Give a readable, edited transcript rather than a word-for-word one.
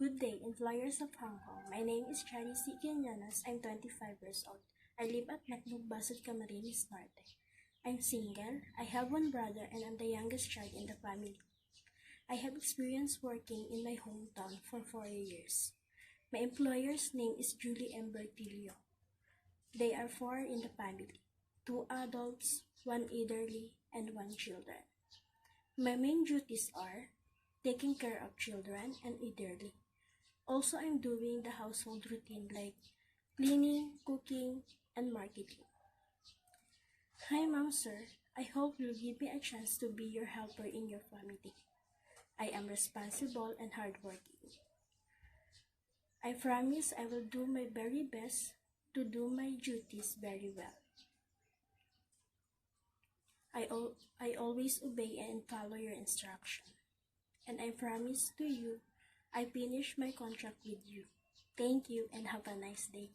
Good day, employers of Hong Kong. My name is Chari Sikian Llanas. I'm 25 years old. I live at Macnog, Basod, Camarines Norte. I'm single. I have one brother and I'm the youngest child in the family. I have experience working in my hometown for 4 years. My employer's name is Julie M. Bertilio. They are 4 in the family, 2 adults, 1 elderly, and 1 children. My main duties are taking care of children and elderly. Also, I'm doing the household routine like cleaning, cooking, and marketing. Hi, Mom, Sir. I hope you'll give me a chance to be your helper in your family. I am responsible and hardworking. I promise I will do my very best to do my duties very well. I always obey and follow your instruction. And I promise to you, I finish my contract with you. Thank you and have a nice day.